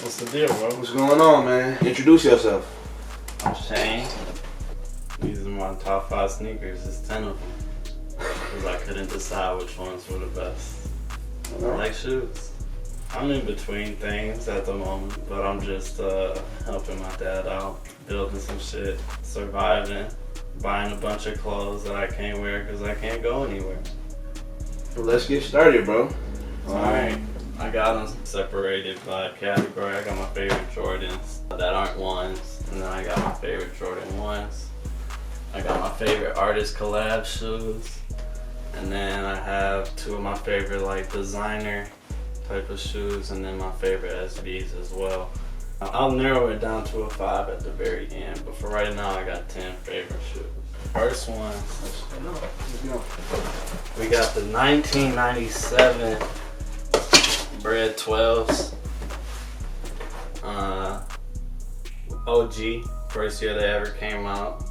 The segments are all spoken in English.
What's the deal, bro? What's going on, man? Introduce yourself. I'm Shane. These are my top 5 sneakers. There's 10 of them. Because I couldn't decide which ones were the best. I like shoes. I'm in between things at the moment, but I'm just helping my dad out, building some shit, surviving, buying a bunch of clothes that I can't wear because I can't go anywhere. Well, let's get started, bro. Alright. I got them separated by category. I got my favorite Jordans that aren't ones, and then I got my favorite Jordan ones. I got my favorite artist collab shoes, and then I have 2 of my favorite like designer type of shoes, and then my favorite SBs as well. I'll narrow it down to a 5 at the very end, but for right now I got 10 favorite shoes. First one, we got the 1997 Bred 12s. OG, first year they ever came out.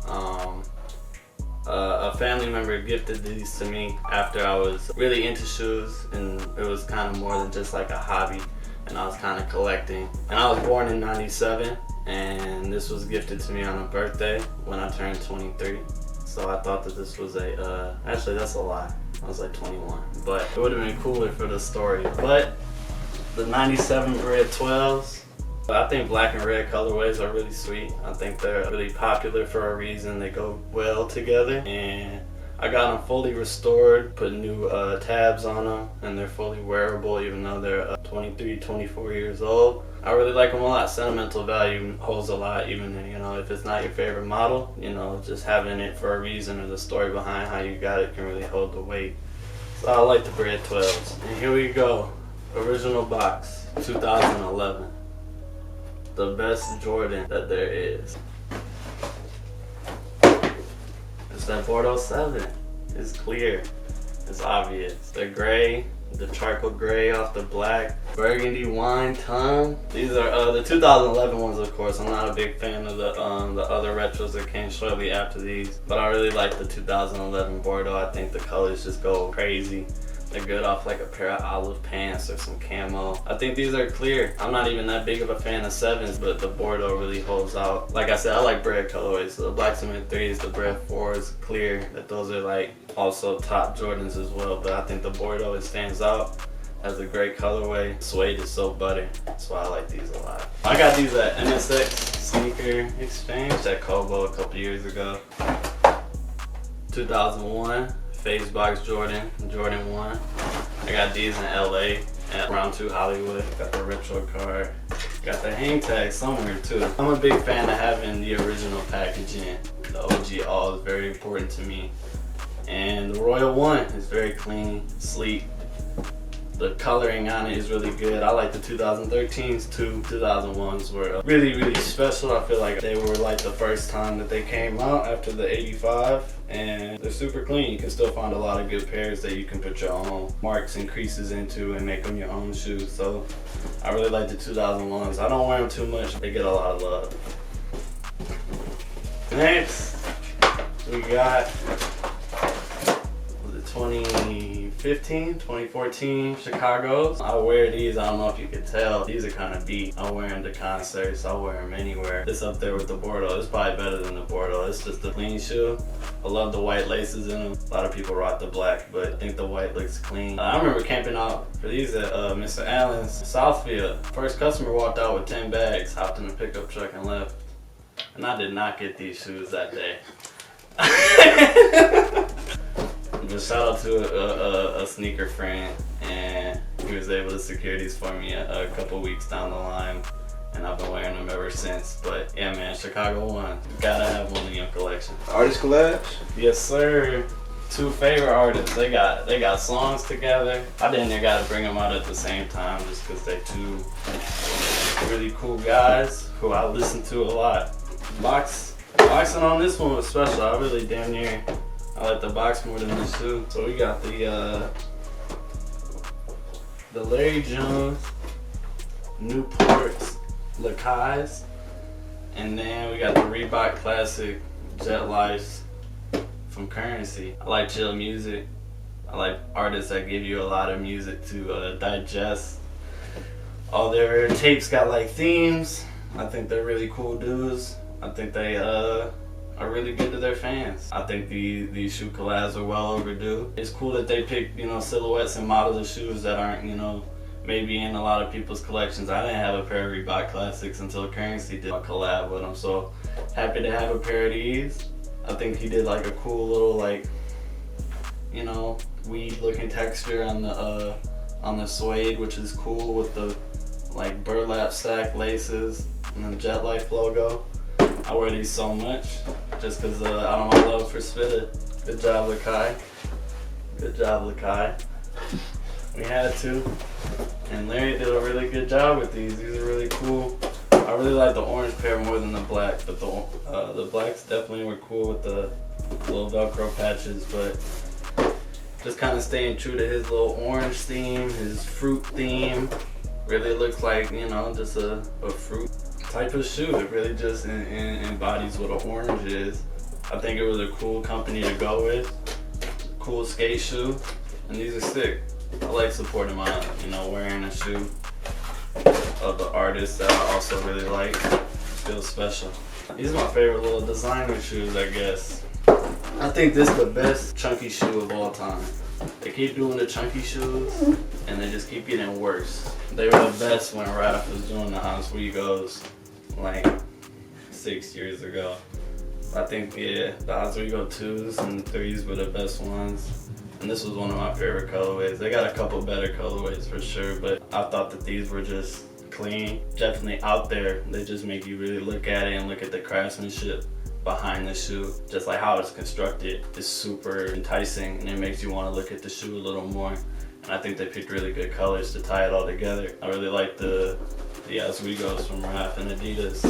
A family member gifted these to me after I was really into shoes, and it was kind of more than just like a hobby, and I was kind of collecting. And I was born in '97, and this was gifted to me on a birthday when I turned 23. So I thought that this was a, actually that's a lie, I was like 21, but it would have been cooler for the story. But the 97 Bred 12s, I think black and red colorways are really sweet. I think they're really popular for a reason. They go well together, and I got them fully restored, put new tabs on them, and they're fully wearable even though they're 23, 24 years old. I really like them a lot. Sentimental value holds a lot, even if it's not your favorite model, just having it for a reason or the story behind how you got it can really hold the weight. So I like the Bred 12s. And here we go. Original box, 2011. The best Jordan that there is. It's that Bordeaux 7. It's clear. It's obvious. The gray, the charcoal gray off the black, burgundy wine tongue. These are the 2011 ones, of course. I'm not a big fan of the other retros that came shortly after these, but I really like the 2011 Bordeaux. I think the colors just go crazy. They're good off like a pair of olive pants or some camo. I think these are clear. I'm not even that big of a fan of 7s, but the Bordeaux really holds out. Like I said, I like Bred colorways. So the Black Cement 3s, the Bred 4s, clear. That those are like also top Jordans as well. But I think the Bordeaux, it stands out. Has a great colorway. Suede is so butter. That's why I like these a lot. I got these at MSX Sneaker Exchange at Kobo a couple years ago. 2001. Phase box Jordan 1. I got these in LA at Round 2 Hollywood. Got the retro card. Got the hang tag somewhere too. I'm a big fan of having the original packaging. The OG all is very important to me. And the Royal 1 is very clean, sleek. The coloring on it is really good. I like the 2013s too. 2001s were really, really special. I feel like they were like the first time that they came out after the 85, and they're super clean. You can still find a lot of good pairs that you can put your own marks and creases into and make them your own shoes. So I really like the 2001s. I don't wear them too much. They get a lot of love. Next, we got the 2014 Chicago's. I wear these, I don't know if you can tell. These are kind of beat. I wear them to concerts, I wear them anywhere. It's up there with the Bordeaux. It's probably better than the Bordeaux. It's just a clean shoe. I love the white laces in them. A lot of people rock the black, but I think the white looks clean. I remember camping out for these at Mr. Allen's Southfield. First customer walked out with 10 bags, hopped in the pickup truck and left. And I did not get these shoes that day. But shout out to a sneaker friend, and he was able to secure these for me a couple weeks down the line, and I've been wearing them ever since. But yeah, man, Chicago 1, you gotta have one in your collection. Artist collabs? Yes, sir. 2 favorite artists. They got songs together. I didn't gotta bring them out at the same time just because they're 2 really cool guys who I listen to a lot. Boxing on this one was special. I really damn near. I like the box more than the shoe. So we got the Larry Jones Newports Lacais, and then we got the Reebok Classic Jet Life from Currency. I like chill music. I like artists that give you a lot of music to digest. All their tapes got like themes. I think they're really cool dudes. I think they are really good to their fans. I think these shoe collabs are well overdue. It's cool that they pick, you know, silhouettes and models of shoes that aren't, you know, maybe in a lot of people's collections. I didn't have a pair of Reebok Classics until Currency did a collab with them, so happy to have a pair of these. I think he did like a cool little, like, you know, weed looking texture on the suede, which is cool, with the like burlap sack laces and the Jet Life logo. I wear these so much just because I don't want love for Spitta. Good job, Lakai. Good job, Lakai. We had to. And Larry did a really good job with these. These are really cool. I really like the orange pair more than the black, but the blacks definitely were cool with the little Velcro patches, but just kind of staying true to his little orange theme, his fruit theme. Really looks like, you know, just a fruit type of shoe. It really just embodies what an orange is. I think it was a cool company to go with. Cool skate shoe, and these are sick. I like supporting my, you know, wearing a shoe of the artist that I also really like. It feels special. These are my favorite little designer shoes, I guess. I think this is the best chunky shoe of all time. They keep doing the chunky shoes, and they just keep getting worse. They were the best when Raph was doing the Oswegos like 6 years ago. I think, yeah, the Oswego 2s and 3s were the best ones. And this was one of my favorite colorways. They got a couple better colorways for sure, but I thought that these were just clean. Definitely out there. They just make you really look at it and look at the craftsmanship behind the shoe. Just like how it's constructed is super enticing, and it makes you want to look at the shoe a little more. And I think they picked really good colors to tie it all together. I really like the Oswegos from Raph and Adidas.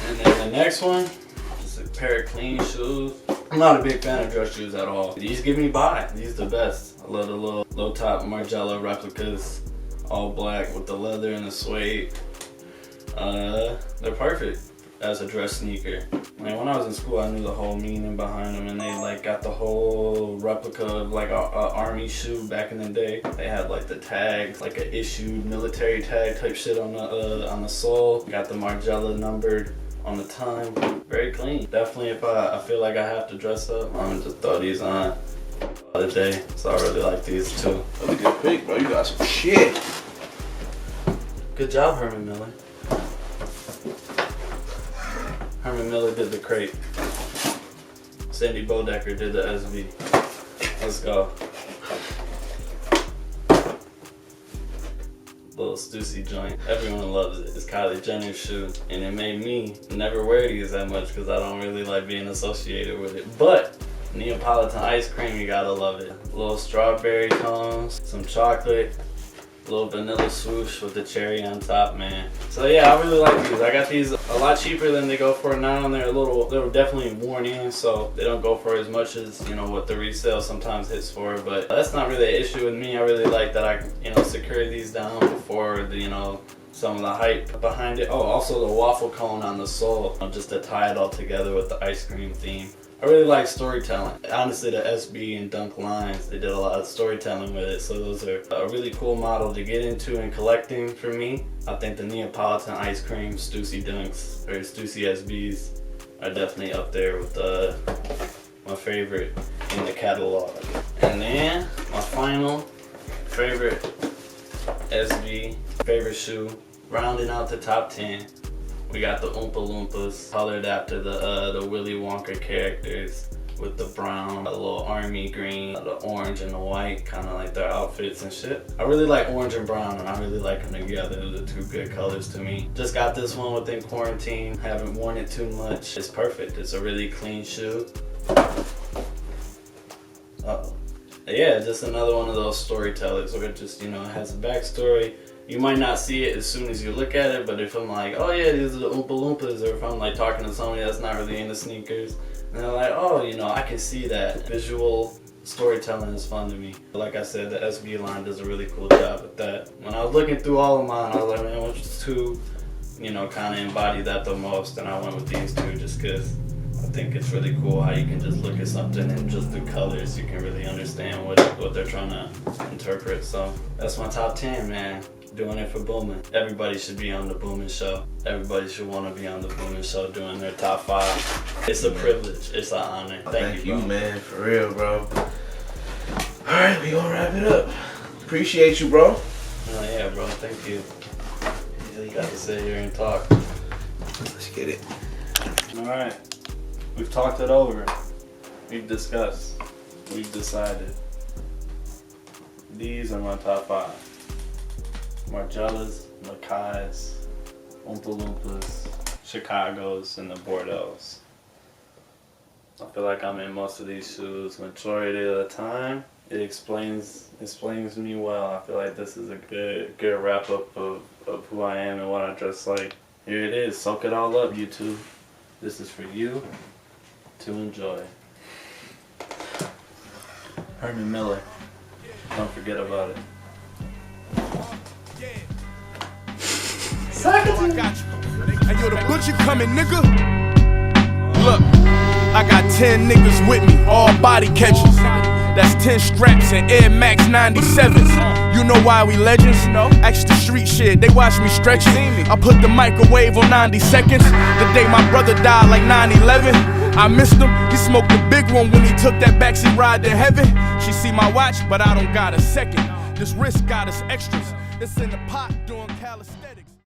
And then the next one, just a pair of clean shoes. I'm not a big fan of dress shoes at all. These give me by. These are the best. I love the little low top Margiela replicas, all black with the leather and the suede. They're perfect as a dress sneaker. Like, when I was in school, I knew the whole meaning behind them, and they like got the whole replica of like a army shoe back in the day. They had like the tags, like an issued military tag type shit on the sole. Got the Margiela numbered on the time. Very clean. Definitely, if I feel like I have to dress up, I'm gonna just throw these on the other day. So I really like these too. That's a good pick, bro. You got some shit. Good job, Herman Miller. Herman Miller did the crate. Sandy Bodecker did the SB. Let's go. Little Stussy joint. Everyone loves it. It's Kylie Jenner's shoe, and it made me never wear these that much because I don't really like being associated with it. But Neapolitan ice cream, you gotta love it. Little strawberry cones, some chocolate, little vanilla swoosh with the cherry on top, man. So yeah, I really like these. I got these a lot cheaper than they go for now, and they were definitely worn in, so they don't go for as much as, you know, what the resale sometimes hits for. But that's not really an issue with me. I really like that I, you know, secure these down before the, you know, some of the hype behind it. Oh, also the waffle cone on the sole, just to tie it all together with the ice cream theme. I really like storytelling. Honestly, the SB and Dunk lines, they did a lot of storytelling with it, so those are a really cool model to get into and collecting for me. I think the Neapolitan ice cream Stussy Dunks, or Stussy SBs, are definitely up there with my favorite in the catalog. And then, my final favorite SB, favorite shoe, rounding out the top 10. We got the Oompa Loompas, colored after the Willy Wonka characters, with the brown, the little army green, the orange and the white, kind of like their outfits and shit. I really like orange and brown, and I really like them together. Those are two good colors to me. Just got this one within quarantine. Haven't worn it too much. It's perfect. It's a really clean shoe. Yeah, just another one of those storytellers where it just, you know, it has a backstory. You might not see it as soon as you look at it, but if I'm like, oh yeah, these are the Oompa Loompas, or if I'm like talking to somebody that's not really into sneakers, and they're like, oh, you know, I can see that. Visual storytelling is fun to me. Like I said, the SB line does a really cool job with that. When I was looking through all of mine, I was like, man, which two, you know, kind of embody that the most, and I went with these two just because I think it's really cool how you can just look at something and just through colors you can really understand what they're trying to interpret. So that's my top 10, man. doing it for Boomin. Everybody should be on the Boomin Show. Everybody should want to be on the Boomin Show doing their top 5. It's a privilege. It's an honor. Thank you, bro. Man. For real, bro. All right, we gonna wrap it up. Appreciate you, bro. Oh, yeah, bro. Thank you. You got to sit here and talk. Let's get it. All right. We've talked it over. We've discussed. We've decided. These are my top 5. Margellas, Mackays, Oompa Loompas, Chicagos, and the Bordeaux. I feel like I'm in most of these shoes majority of the time. It explains me well. I feel like this is a good wrap up of who I am and what I dress like. Here it is. Soak it all up, YouTube. This is for you to enjoy. Herman Miller. Don't forget about it. I got you. And yo, the butcher coming, nigga. Look, I got 10 niggas with me, all body catchers. That's 10 straps and Air Max 97s. You know why we legends? No. Extra street shit, they watch me stretch it. I put the microwave on 90 seconds. The day my brother died, like 9/11. I missed him, he smoked the big one when he took that backseat ride to heaven. She see my watch, but I don't got a second. This wrist got us extras. It's in the pot doing calisthenics.